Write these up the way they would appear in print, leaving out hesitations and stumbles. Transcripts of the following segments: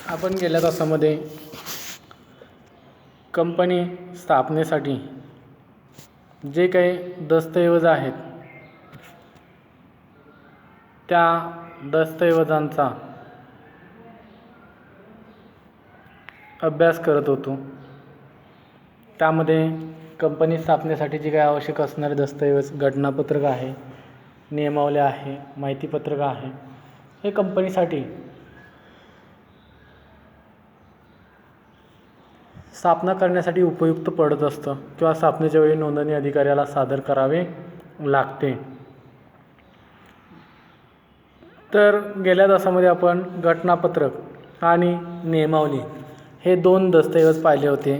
आपण गेल्या तासामध्ये कंपनी स्थापनेसाठी जे काही दस्तऐवज आहेत त्या दस्तऐवजांचा अभ्यास करत होतो। त्यामध्ये कंपनी स्थापनेसाठी जे काही आवश्यक असणारे दस्तऐवज घटनापत्रक आहे, नियमावली आहे, माहितीपत्रक आहे, हे कंपनीसाठी स्थापना करण्यासाठी उपयुक्त पडत असतं किंवा स्थापनेच्या वेळी नोंदणी अधिकाऱ्याला सादर करावे लागते। तर गेल्या तासामध्ये आपण घटनापत्रक आणि नियमावली हे दोन दस्तऐवज पाहिले होते।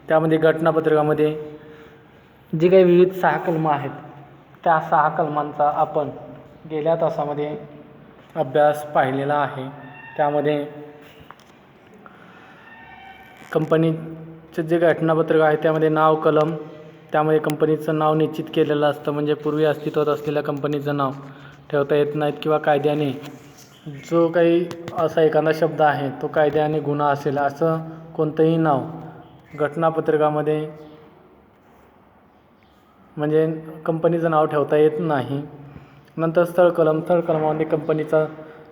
त्यामध्ये घटनापत्रकामध्ये जी काही विविध 6 कलमं आहेत त्या 6 कलमांचा आपण गेल्या तासामध्ये अभ्यास पाहिलेला आहे। त्यामध्ये कंपनीचे जे घटनापत्रक आहे त्यामध्ये नाव कलम, त्यामध्ये कंपनीचं नाव निश्चित केलेलं असतं, म्हणजे पूर्वी अस्तित्वात असलेल्या कंपनीचं नाव ठेवता येत नाहीत किंवा कायद्याने जो काही असा एखादा शब्द आहे तो कायद्याने गुन्हा असेल असं कोणतंही नाव घटनापत्रकामध्ये म्हणजे कंपनीचं नाव ठेवता येत नाही। नंतर स्थळ कलमामध्ये कंपनीचा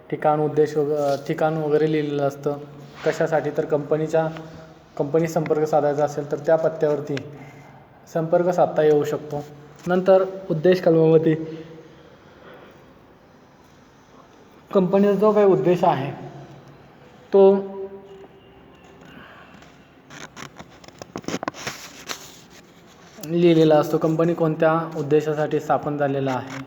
ठिकाण वगैरे लिहिलेलं असतं। कशासाठी? तर कंपनी संपर्क साधायचा असेल तर त्या पत्त्यावरती संपर्क साधता येऊ शकतो। नंतर उद्देश कलमामध्ये कंपनीचा जो काही उद्देश आहे तो लिहिलेला असतो। कंपनी कोणत्या उद्देशासाठी स्थापन झालेला आहे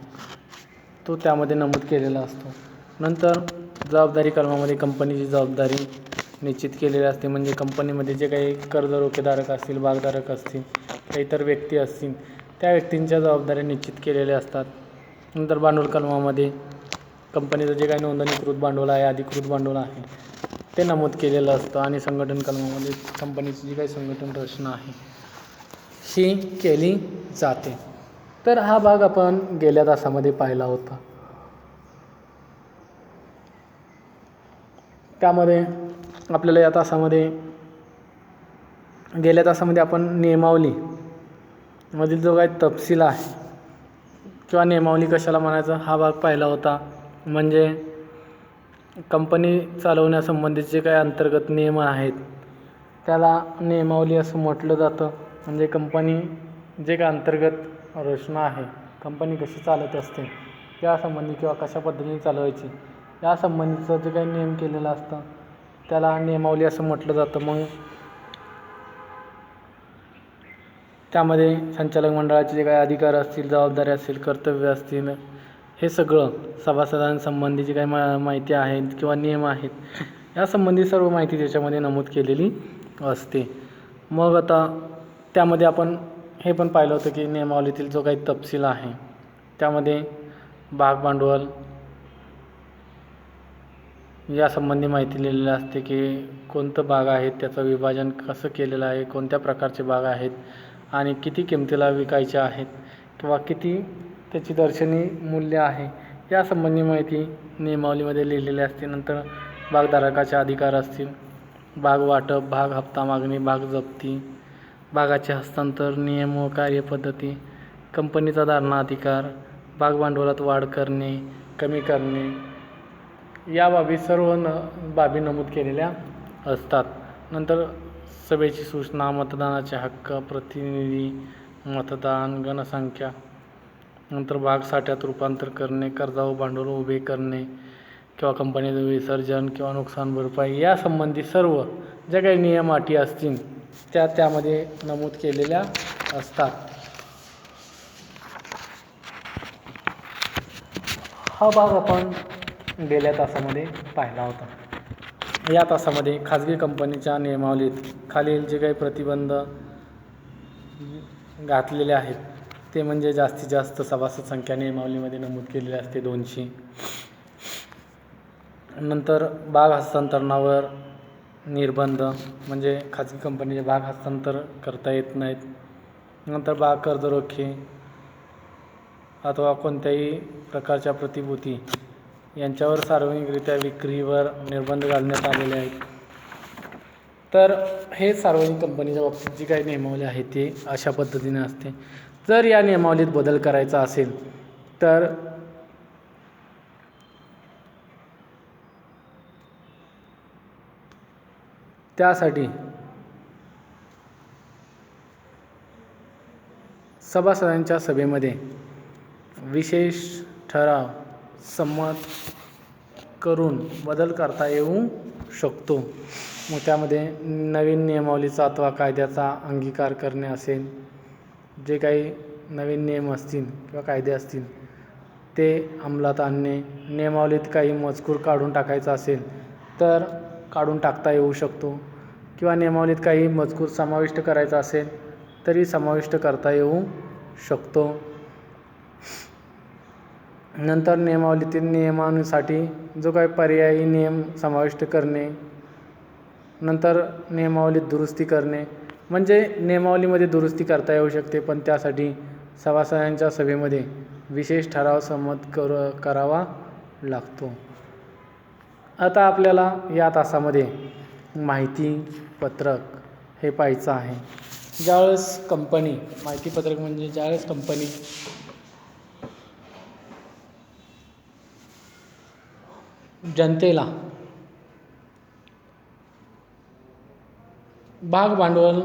तो त्यामध्ये नमूद केलेला असतो। नंतर जबाबदारी कलमामध्ये कंपनीची जबाबदारी निश्चित केलेली असते, म्हणजे कंपनीमध्ये जे काही कर्ज रोखेधारक असतील, भागधारक असतील, इतर व्यक्ती असतील त्या व्यक्तींच्या जबाबदाऱ्या निश्चित केलेल्या असतात। नंतर भांडवल कलमामध्ये कंपनीचं जे काही नोंदणीकृत भांडवल आहे, अधिकृत भांडवल आहे ते नमूद केलेलं असतं। आणि संघटन कलमामध्ये कंपनीची जी काही संघटन रचना आहे ही केली जाते। तर हा भाग आपण गेल्या तासामध्ये पाहिला होता। त्यामध्ये आपल्याला या तासामध्ये गेल्या तासामध्ये आपण नियमावली मधील जो काही तपशील आहे किंवा नियमावली कशाला म्हणायचं हा भाग पाहिला होता। म्हणजे कंपनी चालवण्यासंबंधित जे काही अंतर्गत नियम आहेत त्याला नियमावली असं म्हटलं जातं। म्हणजे कंपनी जे काही अंतर्गत रचना आहे, कंपनी कशी चालत असते यासंबंधी किंवा कशा पद्धतीने चालवायची यासंबंधीचं जे काही नियम केलेलं असतं त्याला नियमावली असं म्हटलं जातं। मग त्यामध्ये संचालक मंडळाचे जे काही अधिकार असतील, जबाबदाऱ्या असतील, कर्तव्य असतील, हे सगळं सभासदांसंबंधी जी काही माहिती आहे किंवा नियम आहेत यासंबंधी सर्व माहिती त्याच्यामध्ये नमूद केलेली असते। मग आता त्यामध्ये आपण हे पण पाहिलं होतं की नियमावलीतील जो काही तपशील आहे त्यामध्ये भाग भांडवल यासंबंधी माहिती लिहिलेली असते की कोणतं भाग आहे, त्याचं विभाजन कसं केलेलं आहे, कोणत्या प्रकारचे भाग आहेत आणि किती किमतीला विकायचे आहेत किंवा किती त्याची दर्शनी मूल्य आहे यासंबंधी माहिती नियमावलीमध्ये लिहिलेली असते। नंतर भागधारकाचे अधिकार असतील, भाग वाटप, भाग हप्ता मागणी, भाग जप्ती, भागाचे हस्तांतर, नियम व कार्यपद्धती, कंपनीचा धारणा अधिकार, भाग भांडवलात वाढ करणे, कमी करणे या बाबी सर्व बाबी नमूद केलेल्या असतात। नंतर सभेची सूचना, मतदानाचे हक्क, प्रतिनिधी, मतदान, गणसंख्या, नंतर भाग साठ्यात रूपांतर करणे, कर्जा व भांडवल उभे करणे किंवा कंपनीचं विसर्जन किंवा नुकसान भरपाई यासंबंधी सर्व ज्या काही नियम अटी असतील त्यामध्ये नमूद केलेल्या असतात। हा भाग आपण गेल्या तासामध्ये पाहिला होता। या तासामध्ये खाजगी कंपनीच्या नियमावलीत खालील जे काही प्रतिबंध घातलेले आहेत ते म्हणजे जास्तीत जास्त सभासद संख्या नियमावलीमध्ये नमूद केलेली असते 200। नंतर भाग हस्तांतरणावर निर्बंध, म्हणजे खाजगी कंपनीचे भाग हस्तांतर करता येत नाहीत। नंतर भाग कर्जरोखे अथवा कोणत्याही प्रकारच्या प्रतिभूती यांच्यावर सार्वजनिकरित्या विक्रीवर निर्बंध घालण्यात आलेले आहेत। तर हे सार्वजनिक कंपनीच्या बाबतीत जी काही नियमावली आहे ती अशा पद्धतीने असते. जर या नियमावलीत बदल करायचा असेल तर त्यासाठी सभासदांच्या सभेमध्ये विशेष ठराव संमत करून बदल करता येऊ शकतो. मग त्यामध्ये नवीन नियमावलीचा अथवा कायद्याचा अंगीकार करणे असेल, जे काही नवीन नियम असतील किंवा कायदे असतील ते अंमलात आणणे, नियमावलीत काही मजकूर काढून टाकायचा असेल तर काढून टाकता येऊ शकतो किंवा नियमावलीत काही मजकूर समाविष्ट करायचा असेल तरी समाविष्ट करता येऊ शकतो. नंतर नियमावलीतील नियमांसाठी जो काही पर्यायी नियम समाविष्ट करणे, नंतर नियमावलीत दुरुस्ती करणे, म्हणजे नियमावलीमध्ये दुरुस्ती करता येऊ शकते पण त्यासाठी सभासदांच्या सभेमध्ये विशेष ठराव संमत करावा लागतो. आता आपल्याला या तासामध्ये माहिती पत्रक हे पाहायचं आहे. ज्यावेळेस कंपनी माहिती पत्रक म्हणजे ज्यावेळेस कंपनी जनतेला भाग भांडवल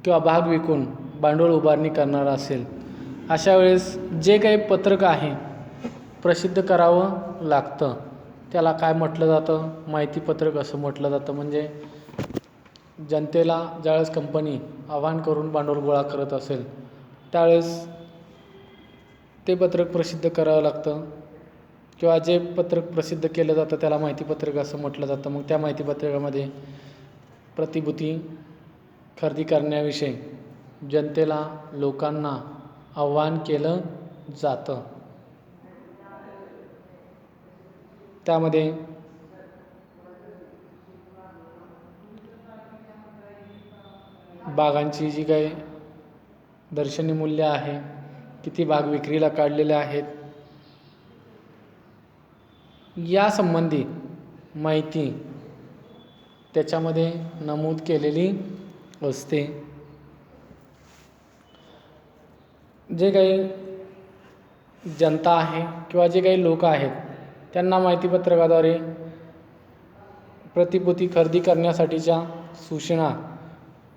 किंवा भाग विकून भांडवल उभारणी करणार असेल अशा वेळेस जे काही पत्रक आहे प्रसिद्ध करावं लागतं. त्याला काय म्हटलं जातं? माहिती पत्रक असं म्हटलं जातं. म्हणजे जनतेला ज्यावेळेस कंपनी आवाहन करून भांडवल गोळा करत असेल त्यावेळेस ते पत्रक प्रसिद्ध करावं लागतं किंवा जे पत्रक प्रसिद्ध केलं जातं त्याला माहिती पत्रक असं म्हटलं जातं. मग त्या माहिती पत्रकामध्ये प्रतिभूती खरेदी करण्याविषयी जनतेला लोकांना आव्हान केलं जातं. त्यामध्ये भागांची जी काही दर्शनी मूल्य आहे, किती भाग विक्रीला काढलेले आहेत यासंबंधी माहिती त्याच्यामध्ये नमूद केलेली असते. जे काही जनता आहे किंवा जे काही लोक आहेत त्यांना माहितीपत्रकाद्वारे प्रतिभूती खरेदी करण्यासाठीच्या सूचना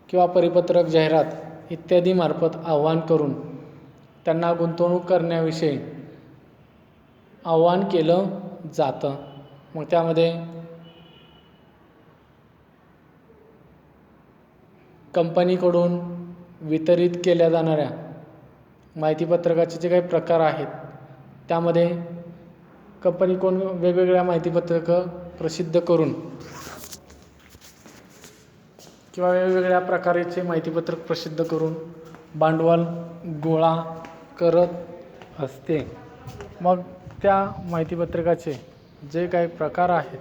किंवा परिपत्रक, जाहिरात इत्यादी मार्फत आवाहन करून त्यांना गुंतवणूक करण्याविषयी आवाहन केलं जातं. मग त्यामध्ये कंपनीकडून वितरित केल्या जाणाऱ्या माहितीपत्रकाचे जे काही प्रकार आहेत त्यामध्ये कंपनीकडून वेगवेगळ्या माहितीपत्रकं प्रसिद्ध करून किंवा वेगवेगळ्या प्रकारचे माहितीपत्रक प्रसिद्ध करून भांडवल गोळा करत असते. मग त्या माहितीपत्रकाचे जे काही प्रकार आहेत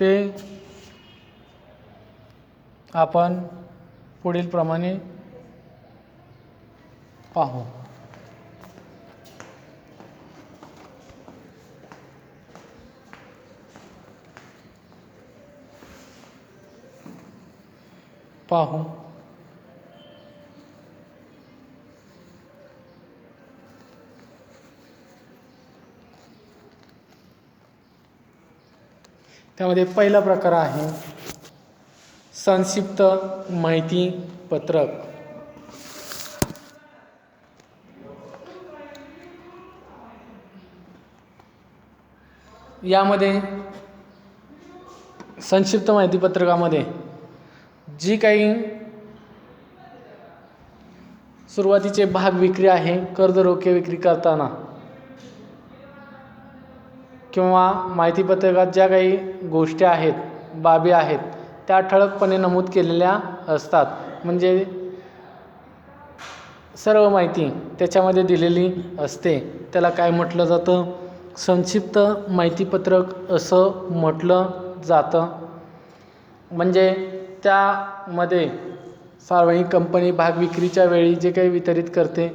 ते आपण पुढील प्रमाणे पाहू. त्यामध्ये पहिला प्रकार आहे संक्षिप्त माहिती पत्रक. यामध्ये संक्षिप्त माहितीपत्रकामध्ये जी काही सुरुवातीचे भाग विक्री आहे, कर्ज रोखे विक्री करताना किंवा माहितीपत्रकात ज्या काही गोष्टी आहेत, बाबी आहेत त्या ठळकपणे नमूद केलेल्या असतात. म्हणजे सर्व माहिती त्याच्यामध्ये दिलेली असते. त्याला काय म्हटलं जातं? संक्षिप्त माहितीपत्रक असं म्हटलं जातं. म्हणजे त्यामध्ये सार्वजनिक कंपनी भाग विक्रीच्या वेळी जे काही वितरित करते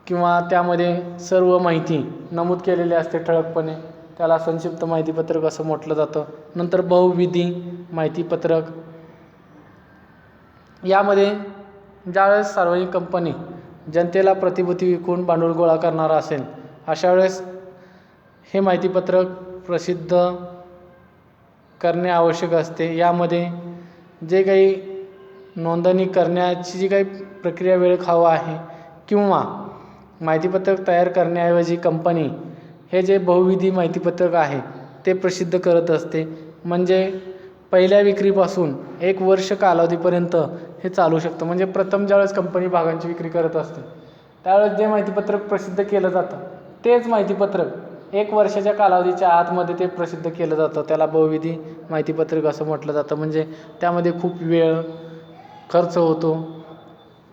किंवा त्यामध्ये सर्व माहिती नमूद केलेली असते ठळकपणे, त्याला संक्षिप्त माहितीपत्रक असं म्हटलं जातं. नंतर बहुविधी माहितीपत्रक, यामध्ये ज्यावेळेस सार्वजनिक कंपनी जनतेला प्रतिभूती विकून भांडवल गोळा करणार असेल अशा वेळेस हे माहितीपत्रक प्रसिद्ध करणे आवश्यक असते. यामध्ये जे काही नोंदणी करण्याची जी काही प्रक्रिया वेळ खाऊ आहे किंवा माहितीपत्रक तयार करण्याऐवजी कंपनी हे जे बहुविधी माहितीपत्रक आहे ते प्रसिद्ध करत असते. म्हणजे पहिल्या विक्रीपासून 1 वर्ष कालावधीपर्यंत हे चालू शकतं. म्हणजे प्रथम ज्यावेळेस कंपनी भागांची विक्री करत असते त्यावेळेस जे माहितीपत्रक प्रसिद्ध केलं जातं तेच माहितीपत्रक 1 वर्षाच्या कालावधीच्या आतमध्ये ते प्रसिद्ध केलं जातं. त्याला बहुविधी माहितीपत्रक असं म्हटलं जातं. म्हणजे त्यामध्ये खूप वेळ खर्च होतो,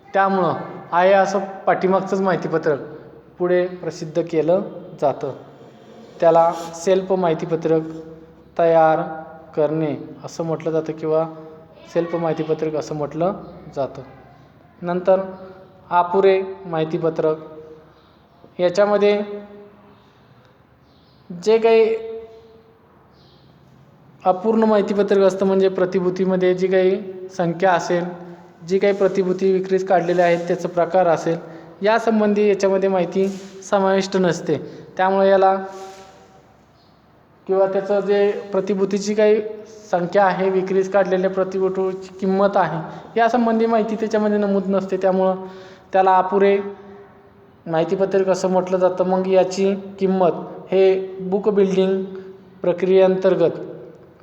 त्यामुळं आहे असं पाठीमागचंच माहितीपत्रक पुढे प्रसिद्ध केलं जातं. त्याला सेल्फ माहितीपत्रक तयार करणे असं म्हटलं जातं किंवा सेल्फ माहितीपत्रक असं म्हटलं जातं. नंतर अपुरे माहितीपत्रक, याच्यामध्ये जे काही अपूर्ण माहितीपत्रक असतं म्हणजे प्रतिभूतीमध्ये जी काही संख्या असेल, जी काही प्रतिभूती विक्रीस काढलेल्या आहेत त्याचा प्रकार असेल, यासंबंधी याच्यामध्ये माहिती समाविष्ट नसते. त्यामुळे याला किंवा त्याचं जे प्रतिभूतीची काही संख्या आहे, विक्रीस काढलेल्या प्रतिभूतीची किंमत आहे, यासंबंधी माहिती त्याच्यामध्ये नमूद नसते. त्यामुळं त्याला अपुरे माहितीपत्रक असं म्हटलं जातं. मग याची किंमत हे बुक बिल्डिंग प्रक्रियेअंतर्गत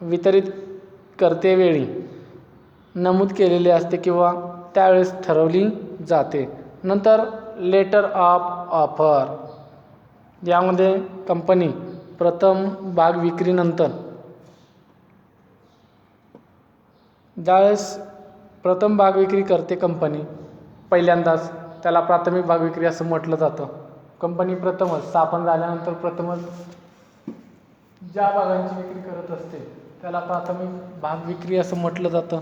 वितरित करतेवेळी नमूद केलेले असते किंवा त्यावेळेस ठरवली जाते. नंतर लेटर ऑफ ऑफर, यामध्ये कंपनी प्रथम भाग विक्रीनंतर ज्यावेळेस प्रथम भाग विक्री करते कंपनी पहिल्यांदाच, त्याला प्राथमिक भाग विक्री असं म्हटलं जातं. कंपनी प्रथमच स्थापन झाल्यानंतर प्रथमच ज्या भागांची विक्री करत असते त्याला प्राथमिक भाग विक्री असं म्हटलं जातं.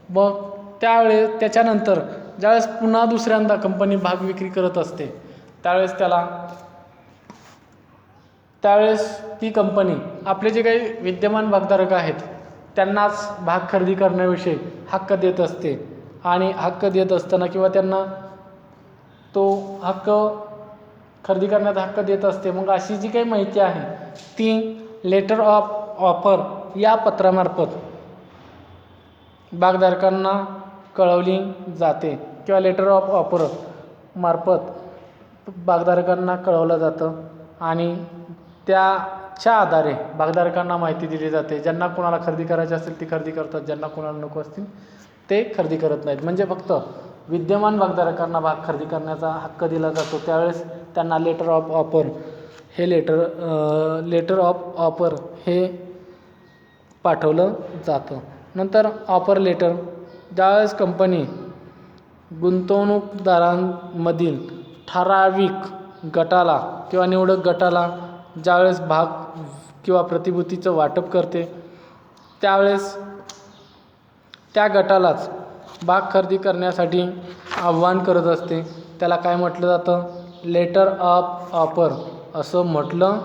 मग त्याच्यानंतर ज्यावेळेस पुन्हा दुसऱ्यांदा कंपनी भाग विक्री करत असते त्यावेळेस ती कंपनी आपले जे काही विद्यमान भागधारक आहेत त्यांनाच भाग खरेदी करण्याविषयी हक्क देत असते. आणि हक्क देत असताना किंवा त्यांना तो हक्क खरेदी करण्याचा हक्क देत असते. मग अशी जी काही माहिती आहे ती लेटर ऑफ ऑफर या पत्रामार्फत भागधारकांना कळवली जाते किंवा लेटर ऑफ ऑफर मार्फत भागधारकांना कळवलं जातं आणि त्याच्या आधारे भागधारकांना माहिती दिली जाते. ज्यांना कोणाला खरेदी करायची असेल ती खरेदी करतात, ज्यांना कोणाला नको असतील ते खरेदी करत नाहीत. म्हणजे फक्त विद्यमान भागधारकांना भाग खरेदी करण्याचा हक्क दिला जातो. त्यावेळेस त्यांना लेटर ऑफ ऑफर हे लेटर ऑफ ऑफर हे पाठवलं जातं. नंतर ऑफर लेटर, ज्यावेळेस कंपनी गुंतवणूकदारांमधील ठराविक गटाला किंवा निवडक गटाला ज्यावेळेस भाग किंवा प्रतिभूतीचं वाटप करते त्यावेळेस त्या गटालाच भाग खरेदी करण्यासाठी आव्हान करत असते. त्याला काय म्हटलं जातं? लेटर ऑफ ऑफर असं म्हटलं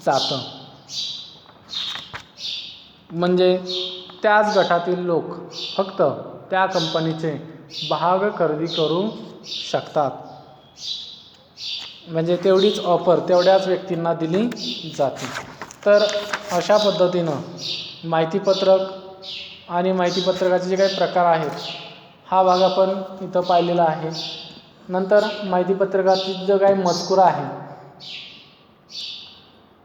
जातं. म्हणजे त्याच गटातील लोक फक्त त्या कंपनीचे भाग खरेदी करू शकतात. म्हणजे तेवढीच ऑफर तेवढ्याच व्यक्तींना दिली जाते. तर अशा पद्धतीनं माहितीपत्रक आणि माहितीपत्रकाचे जे काही प्रकार आहेत हा भाग आपण इथं पाहिलेला आहे. नंतर माहितीपत्रकातील जो काही मजकूर आहे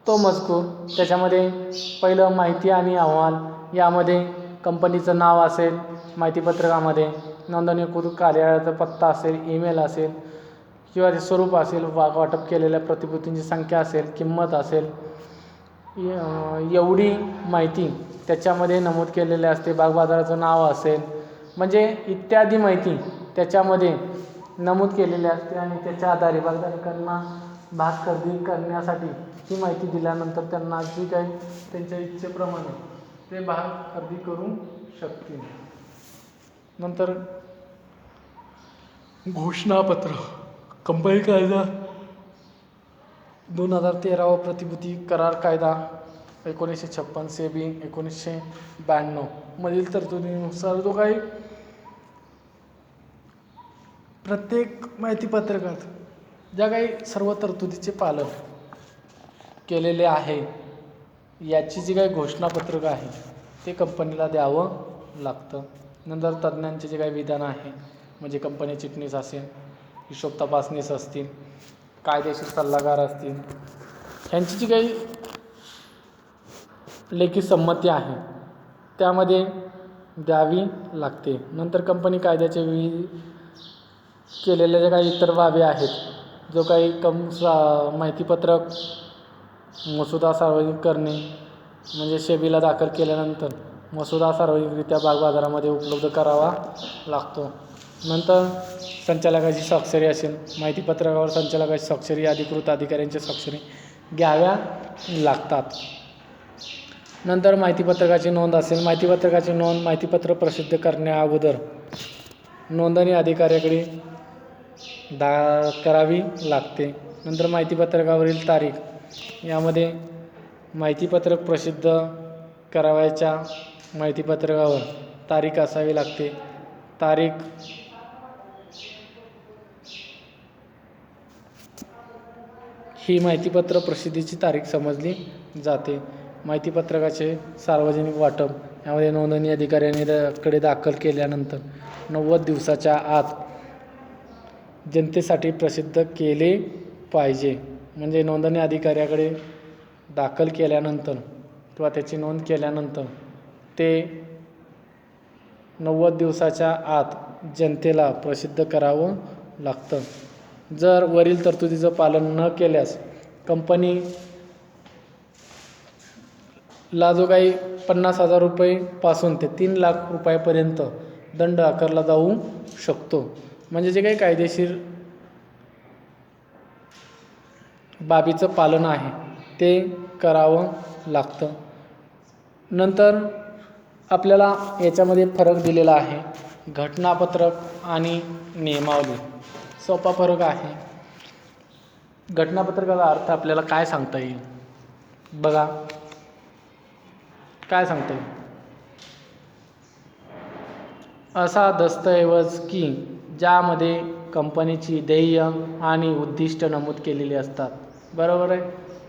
तो मजकूर, त्याच्यामध्ये पहिलं माहिती आणि अहवाल, यामध्ये कंपनीचं नाव असेल, माहितीपत्रकामध्ये नोंदणीकृत कार्यालयाचा पत्ता असेल, ईमेल असेल किंवा ते स्वरूप असेल, वाटप केलेल्या प्रतिभूतींची संख्या असेल, किंमत असेल, एवढी माहिती त्याच्यामध्ये नमूद केलेली असते. भागबाजाराचं नाव असेल, म्हणजे इत्यादी माहिती त्याच्यामध्ये नमूद केलेली असते आणि त्याच्या आधारे भागधारकांना भाग खरेदी करण्यासाठी ही माहिती दिल्यानंतर त्यांना जी काही त्यांच्या इच्छेप्रमाणे ते भाग खरेदी करू शकतील. नंतर घोषणापत्र, कंपनी कायदा 2013 प्रतिभूती करार कायदा 1956, सेबी 1992 मधील तरतुदीनुसार जो काही प्रत्येक माहितीपत्रकात ज्या काही सर्व तरतुदीचे पालन केलेले आहे याची जी काही घोषणापत्रक आहे ते कंपनीला द्यावं लागतं. नंतर तज्ज्ञांचे जे काही विधान आहे म्हणजे कंपनी चिटणीस असेल, हिशोब तपासनीस असतील, कायदेशीर सल्लागार असतील, ह्यांची जी काही लेखी संमती आहे त्यामध्ये द्यावी लागते. नंतर कंपनी कायद्याचे विविध केलेल्या ज्या काही इतर बाबी आहेत, जो काही माहितीपत्रक मसुदा सार्वजनिक करणे म्हणजे सेबीला दाखल केल्यानंतर मसुदा सार्वजनिकरित्या भागबाजारामध्ये उपलब्ध करावा लागतो. नंतर संचालकाची स्वाक्षरी असेल, माहितीपत्रकावर संचालकाची स्वाक्षरी, अधिकृत अधिकाऱ्यांची स्वाक्षरी घ्याव्या लागतात. नंतर माहितीपत्रकाची नोंद असेल, माहितीपत्रकाची नोंद माहितीपत्र प्रसिद्ध करण्या अगोदर नोंदणी अधिकाऱ्याकडे करावी लागते. नंतर माहितीपत्रकावरील तारीख, यामध्ये माहितीपत्रक प्रसिद्ध करावयाच्या माहितीपत्रकावर तारीख असावी लागते. तारीख ही माहितीपत्र प्रसिद्धीची तारीख समजली जाते. माहितीपत्रकाचे सार्वजनिक वाटप, यामध्ये नोंदणी अधिकाऱ्याकडे दाखल केल्यानंतर 90 दिवसाच्या आत जनतेसाठी प्रसिद्ध केले पाहिजे. म्हणजे नोंदणी अधिकाऱ्याकडे दाखल केल्यानंतर किंवा त्याची नोंद केल्यानंतर ते 90 दिवसाच्या आत जनतेला प्रसिद्ध करावं लागतं. जर वरील तरतुदीचं पालन न केल्यास कंपनीला जो काही 50,000 रुपयेपासून ते 3 लाख रुपयापर्यंत दंड आकारला जाऊ शकतो. म्हणजे जे काही कायदेशीर बाबीचं पालन आहे ते करावं लागतं. नंतर आपल्याला याच्यामध्ये फरक दिलेला आहे, घटनापत्रक आणि नियमावली. सोपा फरक आहे. घटनापत्रकाचा अर्थ आपल्याला काय सांगता येईल बघा, काय सांगता येईल? असा दस्तऐवज की ज्यामध्ये कंपनीची ध्येय आणि उद्दिष्ट नमूद केलेली असतात. बरोबर आहे.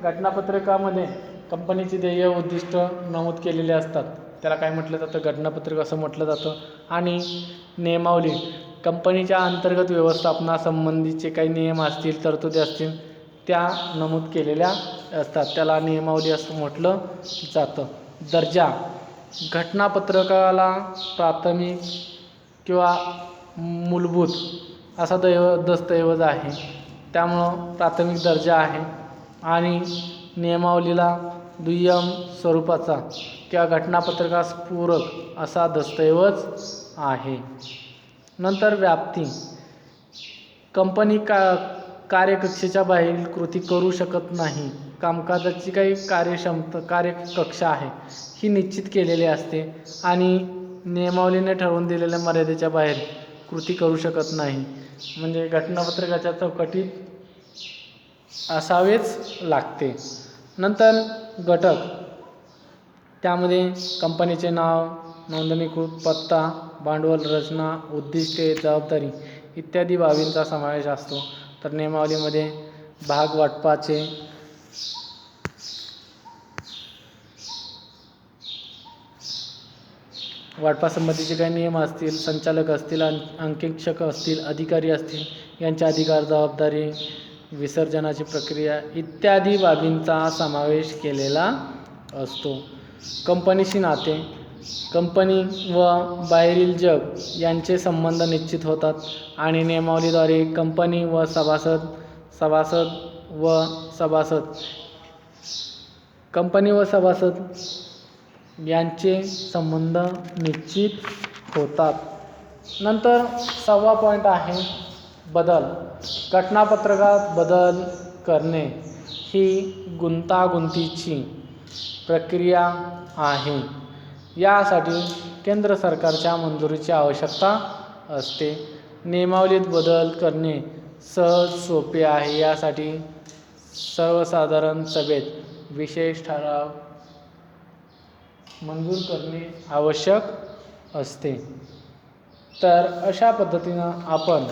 घटनापत्रकामध्ये कंपनीची ध्येय उद्दिष्ट नमूद केलेले असतात, त्याला काय म्हटलं जातं? घटनापत्रक असं म्हटलं जातं. आणि नियमावली, कंपनीच्या अंतर्गत व्यवस्थापनासंबंधीचे काही नियम असतील, तरतुदी असतील, त्या नमूद केलेल्या असतात, त्याला नियमावली असं म्हटलं जातं. दर्जा, घटनापत्रकाला प्राथमिक किंवा मूलभूत असा दस्तऐवज आहे, त्यामुळं प्राथमिक दर्जा आहे. आणि नियमावलीला दुय्यम स्वरूपाचा किंवा घटनापत्रकास पूरक असा दस्तऐवज आहे. नंतर व्याप्ती, कंपनी कार्यकक्षेच्या बाहेरील कृती करू शकत नाही. कामकाजाची काही कार्यकक्षा आहे ही निश्चित केलेली असते आणि नियमावलीने ठरवून दिलेल्या मर्यादेच्या बाहेर कृती करू शकत नाही. म्हणजे घटनापत्रकाच्या चौकटीत असावेच लागते. नंतर घटक, त्यामध्ये कंपनीचे नाव, नोंदणीकृत पत्ता, भांडवल रचना, उद्दिष्टे, जबाबदारी इत्यादी बाबींचा समावेश असतो. तर नियमावलीमध्ये भाग वाटपाचे, वाटपासंबंधीचे काही नियम असतील, संचालक असतील, अंकेक्षक असतील, अधिकारी असतील, यांचे अधिकार, जबाबदारी, विसर्जनाची प्रक्रिया इत्यादी बाबींचा समावेश केलेला असतो. कंपनीशी नाते, कंपनी व बाहेरील जग यांचे संबंध निश्चित होतात आणि नियमावलीद्वारे कंपनी व सभासद यांचे संबंध निश्चित होतात. नंतर 6वा पॉईंट आहे बदल. घटनापत्रकात बदल करणे ही गुंतागुंतीची प्रक्रिया आहे. यासाठी केंद्र सरकारच्या मंजुरीची आवश्यकता असते. नियमावलीत बदल करणे सहज सोपे आहे. यासाठी सर्वसाधारण सभेत विशेष ठराव मंजूर करणे आवश्यक असते. तर अशा पद्धतीनं आपण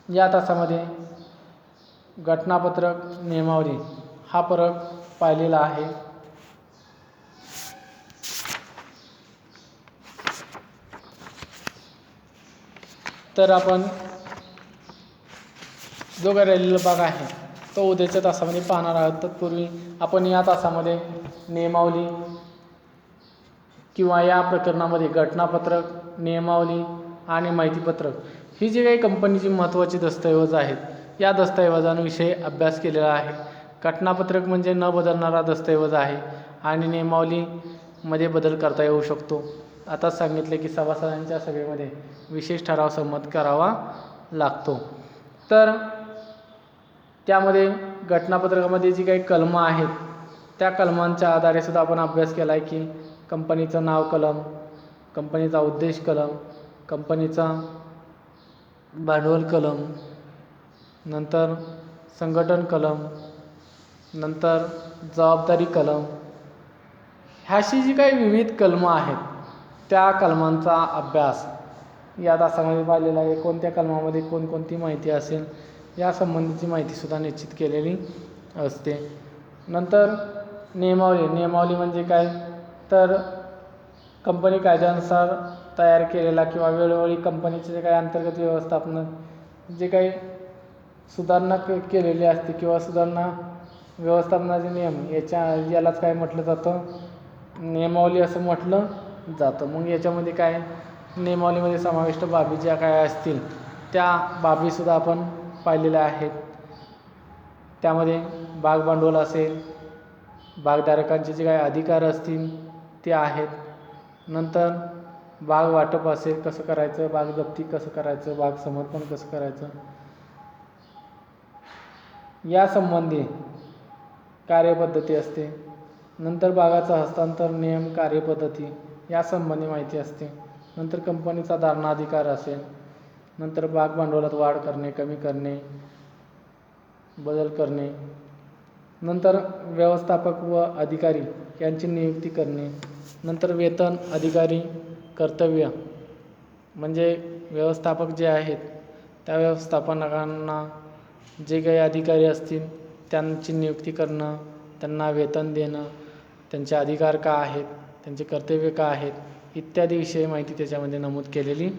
या तासामध्ये घटनापत्रक नियमावली हा फरक पाहिलेला आहे. तर आपण जो काही राहिलेला भाग आहे तो उद्याच्या तासामध्ये पाहणार आहोत. तत्पूर्वी आपण या तासामध्ये नियमावली किंवा या प्रकरणामध्ये घटनापत्रक, नियमावली आणि माहितीपत्रक ही जी काही कंपनीची महत्त्वाची दस्तऐवज आहेत या दस्तऐवजांविषयी अभ्यास केलेला आहे. घटनापत्रक म्हणजे न बदलणारा दस्तऐवज आहे आणि नियमावलीमध्ये बदल करता येऊ शकतो. आता सांगितले की सभासदांच्या सभेमध्ये विशेष ठराव संमत करावा लागतो. तर त्यामध्ये घटनापत्रकामध्ये जी काही कलमं आहेत त्या कलमांच्या आधारे सुद्धा आपण अभ्यास केला आहे की कंपनीचं नाव कलम, कंपनीचा उद्देश कलम, कंपनीचा भांडवल कलम, नंतर संघटन कलम, नंतर जबाबदारी कलम, ह्याशी जी काही विविध कलमं आहेत त्या कलमांचा अभ्यास या तासामध्ये पाहिलेला आहे. कोणत्या कलमामध्ये कोणकोणती माहिती असेल या संबंधीची माहितीसुद्धा निश्चित केलेली असते. नंतर नियमावली म्हणजे काय तर कंपनी कायद्यानुसार तयार केलेला किंवा वेळोवेळी कंपनीचे जे काही अंतर्गत जे काही सुधारणा केलेली असते किंवा सुधारणा व्यवस्थापनाचे नियम यालाच काय म्हटलं जातं, नियमावली असं म्हटलं जातं. मग याच्यामध्ये काय नियमावलीमध्ये समाविष्ट बाबी ज्या काय असतील त्या बाबीसुद्धा आपण पाहिलेल्या आहेत. त्यामध्ये भाग भांडवल असेल, भागधारकांचे जे काही अधिकार असतील ते आहेत, नंतर भाग वाटप असेल कसं करायचं, भाग जप्ती कसं करायचं, भाग समर्पण कसं करायचं, या संबंधी कार्यपद्धती असते. नंतर भागाचा हस्तांतर नियम, कार्यपद्धती या संबंधी माहिती असते. नंतर कंपनीचा धारणाधिकार असेल, नंतर भाग भांडवलात वाढ करणे, कमी करणे, बदल करणे, नंतर व्यवस्थापक व अधिकारी यांची नियुक्ती करणे, नंतर वेतन, अधिकारी, कर्तव्य म्हणजे व्यवस्थापक जे आहेत त्या व्यवस्थापकांना जे काही अधिकारी असतील त्यांची नियुक्ती करणं, त्यांना वेतन देणं, त्यांचे अधिकार का आहेत, त्यांचे कर्तव्य का आहेत इत्यादी विषयी माहिती त्याच्यामध्ये नमूद केलेली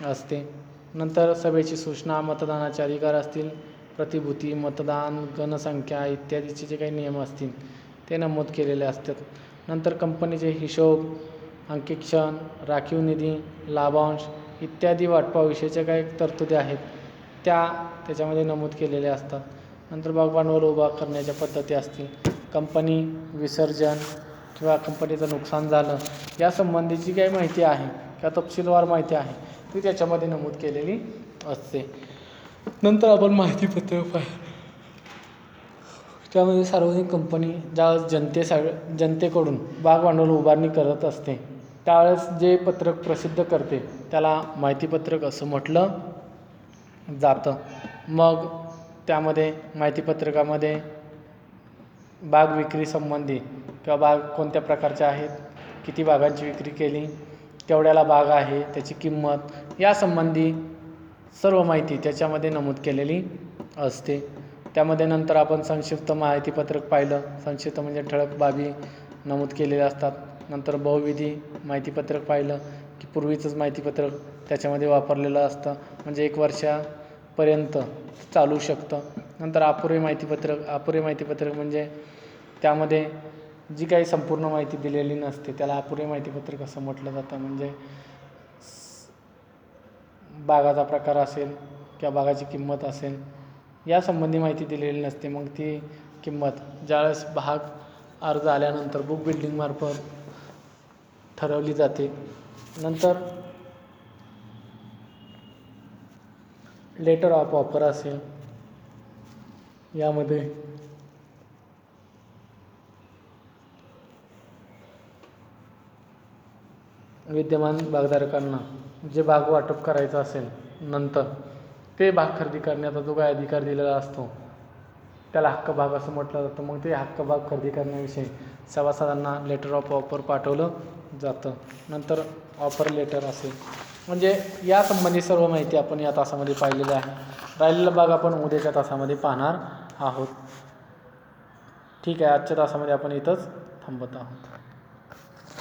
असते. नंतर सभेची सूचना, मतदानाचे अधिकार असतील, प्रतिभूती, मतदान, गणसंख्या इत्यादीचे जे काही नियम असतील ते नमूद केलेले असतात. नंतर कंपनीचे हिशोब, अंकीक्षण, राखीव निधी, लाभांश इत्यादी वाटपाविषयीच्या काही तरतुदी आहेत त्याच्यामध्ये नमूद केलेल्या असतात. नंतर भाग भांडवल उभा करण्याच्या पद्धती असतील, कंपनी विसर्जन किंवा कंपनीचं नुकसान झालं यासंबंधीची काही माहिती आहे किंवा तपशीलवार माहिती आहे ती त्याच्यामध्ये नमूद केलेली असते. नंतर आपण माहितीपत्रक त्यामध्ये सार्वजनिक कंपनी ज्यावेळेस जनतेकडून भाग भांडवल उभारणी करत असते त्यावेळेस जे पत्रक प्रसिद्ध करते त्याला माहितीपत्रक असं म्हटलं जातं. मग त्यामध्ये माहितीपत्रकामध्ये भाग विक्री संबंधी किंवा भाग कोणत्या प्रकारचे आहेत, किती भागांची विक्री केली, केवढ्याला भाग आहे, त्याची किंमत यासंबंधी सर्व माहिती त्याच्यामध्ये नमूद केलेली असते. त्यामध्ये नंतर आपण संक्षिप्त माहितीपत्रक पाहिलं. संक्षिप्त म्हणजे ठळक बाबी नमूद केलेल्या असतात. नंतर बहुविधी माहितीपत्रक पाहिलं की पूर्वीचंच माहितीपत्रक त्याच्यामध्ये वापरलेलं असतं म्हणजे 1 वर्षापर्यंत चालू शकतं. नंतर अपुरे माहितीपत्रक म्हणजे त्यामध्ये जी काही संपूर्ण माहिती दिलेली नसते त्याला अपुरे माहितीपत्रक असं म्हटलं जातं. म्हणजे भागाचा प्रकार असेल किंवा भागाची किंमत असेल यासंबंधी माहिती दिलेली नसते. मग ती किंमत ज्यावेळेस भाग अर्ज आल्यानंतर बुक बिल्डिंगमार्फत ठरवली जाते. नंतर लेटर ऑफ ऑफर असेल यामध्ये विद्यमान भागधारकांना जे भाग वाटप करायचं असेल नंतर ते भाग खरेदी करण्याचा जो काय अधिकार दिलेला असतो त्याला हक्क भाग असं म्हटलं जातं. मग ते हक्क भाग खरेदी करण्याविषयी सभासदांना लेटर ऑफ ऑफर पाठवलं जातं. नंतर ऑफर लेटर असेल, म्हणजे यासंबंधी सर्व माहिती आपण या तासामध्ये पाहिलेली आहे. राहिलेला भाग आपण उद्याच्या तासामध्ये पाहणार आहोत. ठीक आहे, आजच्या तासामध्ये आपण इथंच थांबत आहोत.